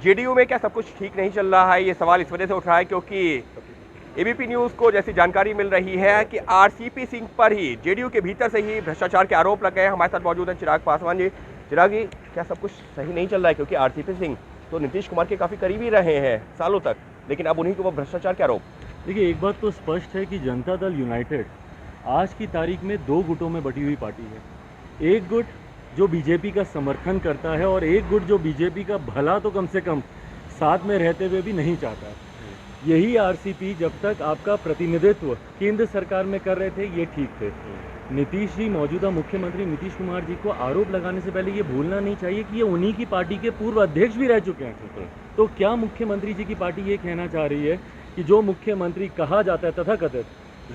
JDU में क्या सब कुछ ठीक नहीं चल रहा है? ये सवाल इस वजह से उठ रहा है क्योंकि एबीपी न्यूज़ को जैसी जानकारी मिल रही है कि आरसीपी सिंह पर ही जेडीयू के भीतर से ही भ्रष्टाचार के आरोप लगे हैं। हमारे साथ मौजूद हैं चिराग पासवान जी। चिराग जी, क्या सब कुछ सही नहीं चल रहा है? क्योंकि आरसीपी सिंह तो नीतीश कुमार के काफ़ी करीबी रहे हैं सालों तक, लेकिन अब उन्हीं को वो भ्रष्टाचार के आरोप। देखिए, एक बात तो स्पष्ट है कि जनता दल यूनाइटेड आज की तारीख में 2 गुटों में बटी हुई पार्टी है। एक गुट जो बीजेपी का समर्थन करता है और एक गुट जो बीजेपी का भला तो कम से कम साथ में रहते हुए भी नहीं चाहता है। यही आरसीपी जब तक आपका प्रतिनिधित्व केंद्र सरकार में कर रहे थे ये ठीक थे। नीतीश जी, मौजूदा मुख्यमंत्री नीतीश कुमार जी को आरोप लगाने से पहले ये भूलना नहीं चाहिए कि ये उन्हीं की पार्टी के पूर्व अध्यक्ष भी रह चुके हैं। तो क्या मुख्यमंत्री जी की पार्टी ये कहना चाह रही है कि जो मुख्यमंत्री कहा जाता है तथाकथित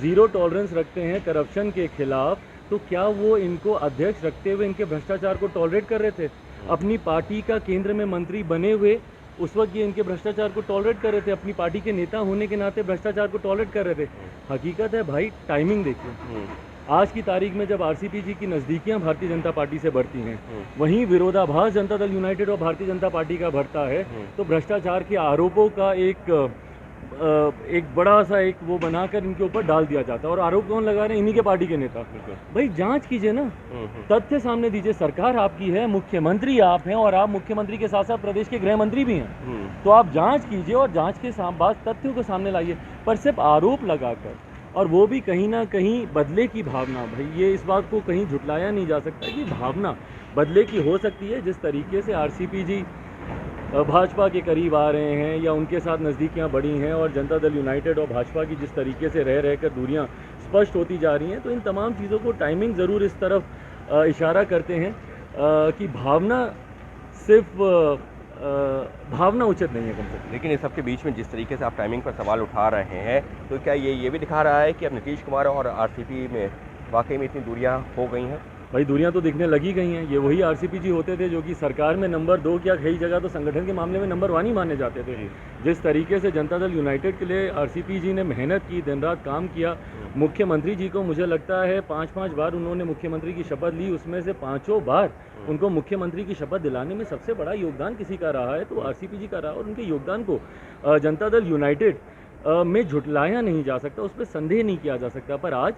जीरो टॉलरेंस रखते हैं करप्शन के खिलाफ, तो क्या वो इनको अध्यक्ष रखते हुए इनके भ्रष्टाचार को टॉलरेट कर रहे थे? अपनी पार्टी का केंद्र में मंत्री बने हुए उस वक्त ये इनके भ्रष्टाचार को टॉलरेट कर रहे थे, अपनी पार्टी के नेता होने के नाते भ्रष्टाचार को टॉलरेट कर रहे थे। हकीकत है भाई, टाइमिंग देखिए। आज की तारीख में जब आरसीपी जी की नज़दीकियां भारतीय जनता पार्टी से बढ़ती हैं, वहीं विरोधाभास जनता दल यूनाइटेड और भारतीय जनता पार्टी का बढ़ता है, तो भ्रष्टाचार के आरोपों का एक बड़ा सा एक वो बनाकर इनके ऊपर डाल दिया जाता है। और आरोप कौन लगा रहे हैं? इन्हीं के पार्टी के नेता। भाई जांच कीजिए ना, तथ्य सामने दीजिए। सरकार आपकी है, मुख्यमंत्री आप हैं और आप मुख्यमंत्री के साथ साथ प्रदेश के गृह मंत्री भी हैं। तो आप जांच कीजिए और जांच के बाद तथ्यों को सामने लाइए। पर सिर्फ आरोप लगाकर, और वो भी कहीं ना कहीं बदले की भावना, भाई ये इस बात को कहीं झुटलाया नहीं जा सकता कि भावना बदले की हो सकती है। जिस तरीके से आरसीपी जी भाजपा के करीब आ रहे हैं या उनके साथ नज़दीकियां बढ़ी हैं और जनता दल यूनाइटेड और भाजपा की जिस तरीके से रह रहकर दूरियां स्पष्ट होती जा रही हैं, तो इन तमाम चीज़ों को टाइमिंग ज़रूर इस तरफ इशारा करते हैं कि भावना सिर्फ भावना उचित नहीं है कम से कम। लेकिन इस सबके बीच में जिस तरीके से आप टाइमिंग पर सवाल उठा रहे हैं, तो क्या ये भी दिखा रहा है कि अब नीतीश कुमार और आरसीपी में वाकई में इतनी दूरियां हो गई हैं? भाई दूरियां तो दिखने लगी गई हैं। ये वही आरसीपी जी होते थे जो कि सरकार में नंबर 2 क्या कई जगह तो संगठन के मामले में नंबर 1 ही माने जाते थे। जिस तरीके से जनता दल यूनाइटेड के लिए आरसीपी जी ने मेहनत की, दिन रात काम किया, मुख्यमंत्री जी को मुझे लगता है 5-5 बार उन्होंने मुख्यमंत्री की शपथ ली, उसमें से 5 बार उनको मुख्यमंत्री की शपथ दिलाने में सबसे बड़ा योगदान किसी का रहा है तो आरसीपी जी का रहा। और उनके योगदान को जनता दल यूनाइटेड में झुटलाया नहीं जा सकता, उस पर संदेह नहीं किया जा सकता। पर आज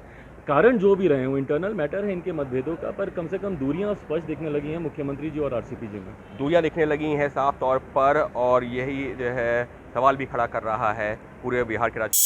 कारण जो भी रहे हो, इंटरनल मैटर है इनके मतभेदों का, पर कम से कम दूरियां स्पष्ट दिखने लगी हैं मुख्यमंत्री जी और आरसीपी जी में। दूरियां दिखने लगी हैं साफ तौर पर, और यही जो है सवाल भी खड़ा कर रहा है पूरे बिहार के राज्य।